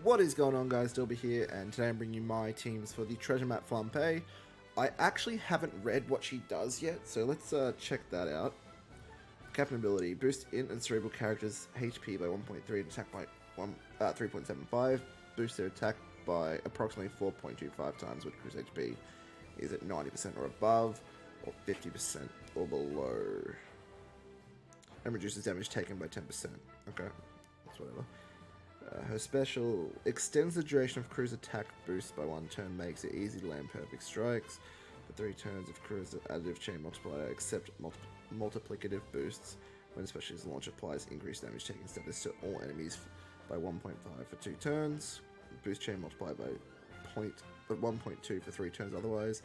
What is going on, guys? Dylba here, and today I'm bringing you my teams for the treasure map FLAMPE. I actually haven't read what she does yet, so let's check that out. Captain ability: boost int and cerebral characters' HP by 1.3 and attack by 3.75. Boost their attack by approximately 4.25 times when cruise HP is at 90% or above, or 50% or below. And reduces damage taken by 10%. Okay, that's whatever. Her special extends the duration of Crew's attack boost by 1 turn, makes it easy to land perfect strikes. For 3 turns of Crew's additive chain multiplier, except multiplicative boosts. When specialist launch applies increased damage taken status to all enemies by 1.5 for 2 turns. Boost chain multiplier by 1.2 for 3 turns otherwise.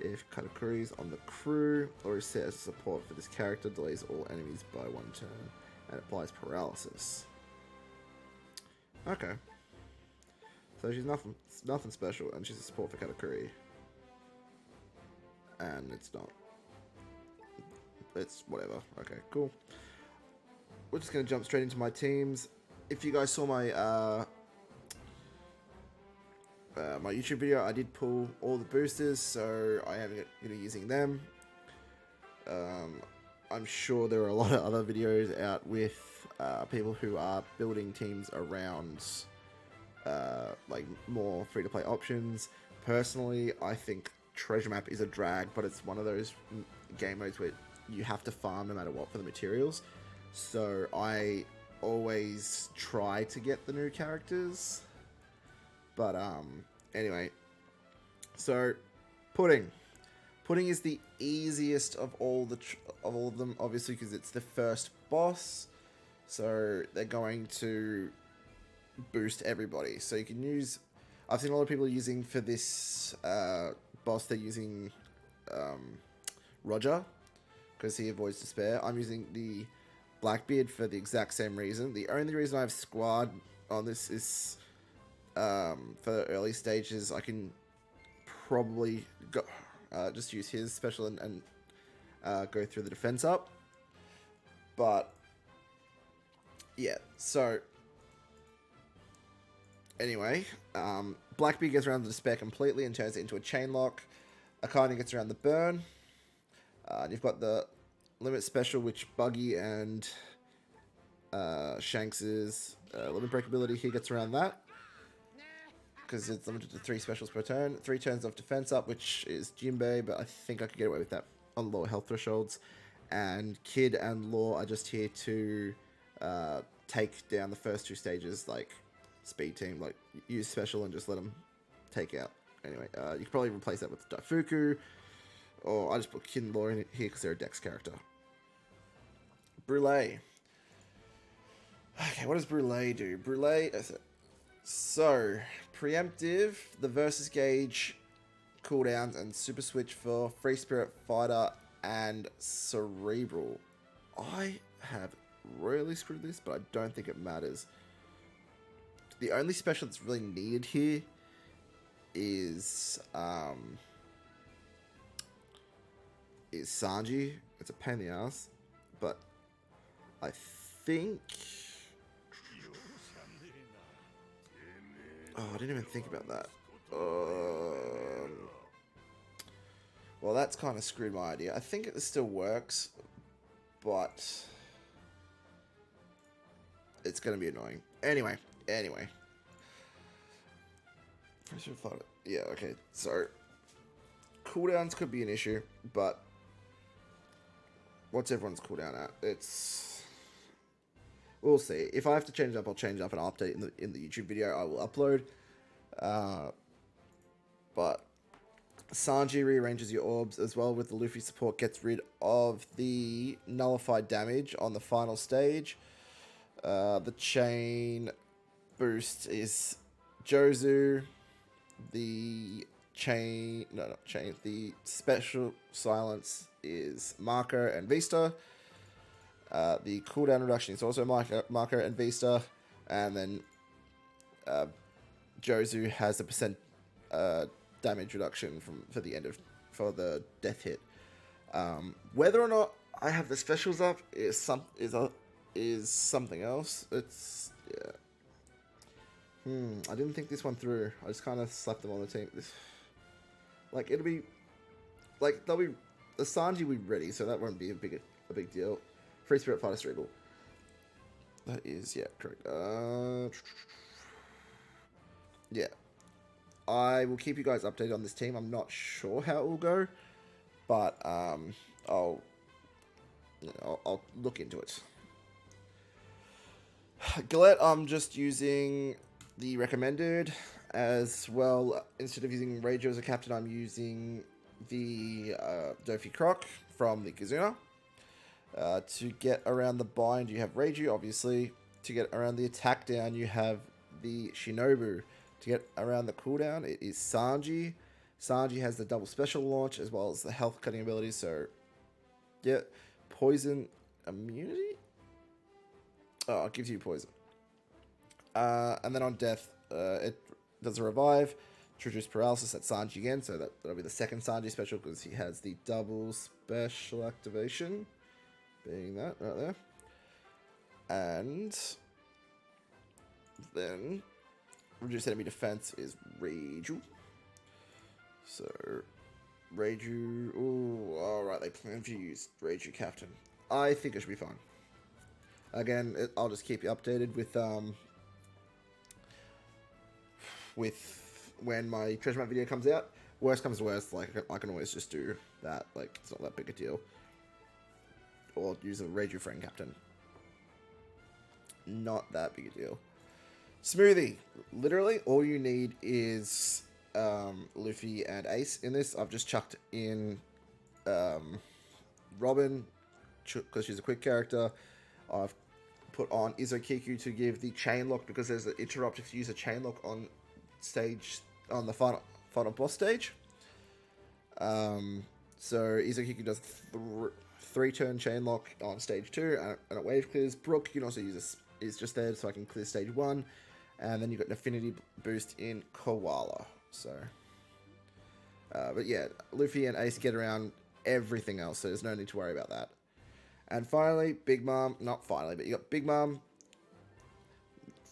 If Katakuri is on the crew or is set as support for this character, delays all enemies by 1 turn and applies paralysis. Okay. So she's nothing special, and she's a support for Katakuri. And it's not. It's whatever. Okay, cool. We're just gonna jump straight into my teams. If you guys saw my my YouTube video, I did pull all the boosters, so I am gonna be using them. I'm sure there are a lot of other videos out with people who are building teams around like more free-to-play options. Personally, I think treasure map is a drag, but it's one of those game modes where you have to farm no matter what for the materials. So I always try to get the new characters. But anyway, so pudding. Pudding is the easiest of all of them, obviously, because it's the first boss. So they're going to boost everybody. So you can use. I've seen a lot of people using for this boss. They're using Roger because he avoids despair. I'm using the Blackbeard for the exact same reason. The only reason I have squad on this is for the early stages. I can probably go. Just use his special and go through the defense up. But yeah, so anyway, Blackbeard gets around the despair completely and turns it into a chain lock. Akane gets around the burn. And you've got the limit special, which Buggy and Shanks's limit break ability. He gets around that because it's limited to 3 specials per turn. 3 turns of defense up, which is Jinbei, but I think I could get away with that on lower health thresholds. And Kid and Law are just here to take down the first 2 stages, like speed team, like use special and just let them take out. Anyway, you could probably replace that with Daifuku, or I just put Kid and Law in here because they're a Dex character. Brûlé. Okay, what does Brûlé do? Brûlé, so preemptive, the versus gauge cooldowns, and super switch for Free Spirit, Fighter, and Cerebral. I have royally screwed this, but I don't think it matters. The only special that's really needed here is Sanji. It's a pain in the ass, but I think. Oh, I didn't even think about that. Well, that's kind of screwed my idea. I think it still works, but it's going to be annoying. Anyway. Yeah, okay. So, cooldowns could be an issue, but what's everyone's cooldown at? We'll see. If I have to change it up, I'll change it up and I'll update in the YouTube video I will upload. But Sanji rearranges your orbs as well with the Luffy support, gets rid of the nullified damage on the final stage. The chain boost is Jozu. The special silence is Marco and Vista. The cooldown reduction is also Marco and Vista, and then Jozu has a percent damage reduction for the death hit. Whether or not I have the specials up is something else. It's yeah. I didn't think this one through. I just kind of slapped them on the team. Like, it'll be... Like, they'll be... The Sanji will be ready, so that won't be a big deal. Free Spirit Fighter Cerebral. That is, yeah, correct. Yeah. I will keep you guys updated on this team. I'm not sure how it will go, but I'll look into it. Gillette, I'm just using the recommended as well. Instead of using Rajo as a captain, I'm using the Dofi Croc from the Kizuna. To get around the bind, you have Reiju, obviously. To get around the attack down, you have the Shinobu. To get around the cooldown, it is Sanji. Sanji has the double special launch as well as the health cutting ability. So, yeah, poison immunity? Oh, it gives you poison. And then on death, it does a revive. Introduce paralysis at Sanji again. So that'll be the second Sanji special because he has the double special activation. Being that right there. And then reduce enemy defense is Reiju. So Reiju. Oh, alright, they plan to use Reiju Captain. I think it should be fine. Again, I'll just keep you updated with when my treasure map video comes out. Worst comes to worst, like I can always just do that. Like it's not that big a deal. Or use a Reiju friend captain. Not that big a deal. Smoothie. Literally, all you need is Luffy and Ace in this. I've just chucked in Robin because she's a quick character. I've put on Izokiku to give the chain lock because there's an interrupt if you use a chain lock on stage on the final boss stage. So Izokiku does 3-turn chain lock on stage 2 and it wave clears. Brook, you can also use is just there so I can clear stage 1, and then you've got an affinity boost in Koala. So, but yeah, Luffy and Ace get around everything else, so there's no need to worry about that. And finally, Big Mom, not finally, but you got Big Mom,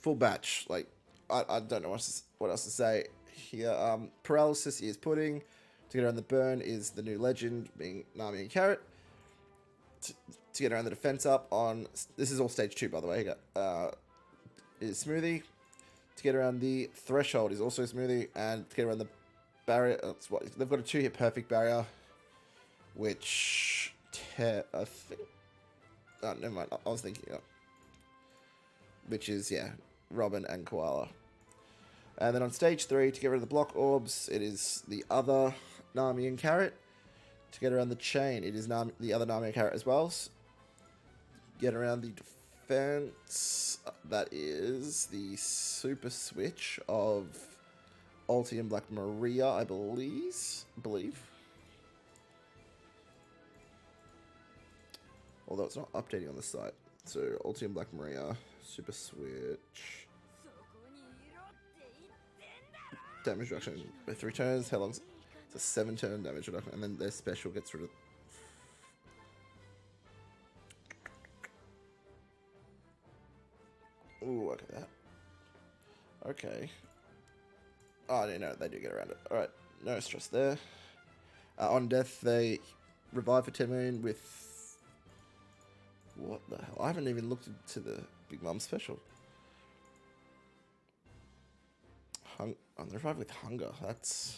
full batch. Like I don't know what else to say here. Paralysis is Pudding. To get around the burn is the new legend, being Nami and Carrot. To get around the defense up on... This is all stage 2, by the way. You got, is Smoothie. To get around the threshold is also Smoothie. And to get around the barrier... That's what, they've got a 2-hit perfect barrier. Which... I think... Oh, never mind. I was thinking... which is, yeah, Robin and Koala. And then on stage 3, to get rid of the block orbs, it is the other Nami and Carrot. To get around the chain, it is the other Nami and Carrot as well. Get around the defense, that is the super switch of Ulti and Black Maria, I believe. Although it's not updating on the site. So Ulti and Black Maria, super switch. Damage reduction with 3 turns. How long? It's a 7-turn damage reduction, and then their special gets rid of. Ooh, look at that. Okay. Oh, I didn't know they do get around it. Alright, no stress there. On death, they revive for 10 million with... What the hell? I haven't even looked into the Big Mom special. They revive with hunger. That's...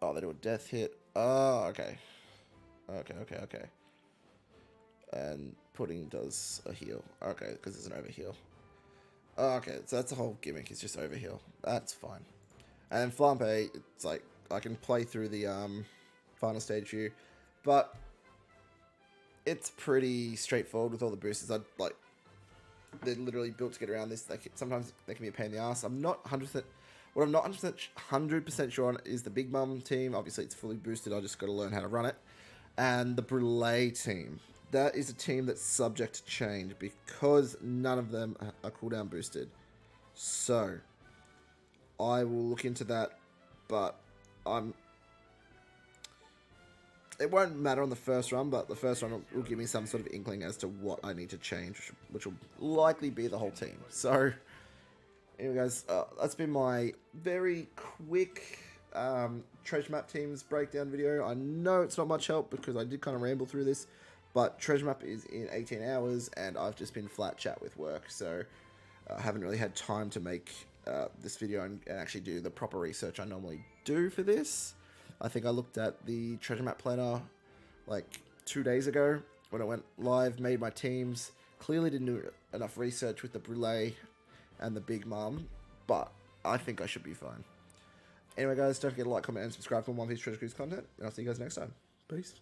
Oh, they do a death hit. Oh, okay. Okay. And Pudding does a heal. Okay, because it's an overheal. Oh, okay, so that's the whole gimmick. It's just overheal. That's fine. And then FLAMPE, it's like, I can play through the final stage view. But it's pretty straightforward with all the boosters. They're literally built to get around this. Sometimes they can be a pain in the ass. I'm not 100%... What I'm not 100% sure on is the Big Mom team. Obviously, it's fully boosted. I just got to learn how to run it. And the Brûlée team. That is a team that's subject to change because none of them are cooldown boosted. So, I will look into that. But it won't matter on the first run, but the first run will give me some sort of inkling as to what I need to change, which will likely be the whole team. So, Anyway, guys, that's been my very quick treasure map teams breakdown video. I know it's not much help because I did kind of ramble through this, but treasure map is in 18 hours, and I've just been flat chat with work, so I haven't really had time to make this video and actually do the proper research I normally do for this. I think I looked at the treasure map planner like 2 days ago when I went live, made my teams. Clearly didn't do enough research with the Brulee and the Big Mum, but I think I should be fine. Anyway, guys, don't forget to like, comment, and subscribe for more One Piece Treasure Cruise content, and I'll see you guys next time. Peace.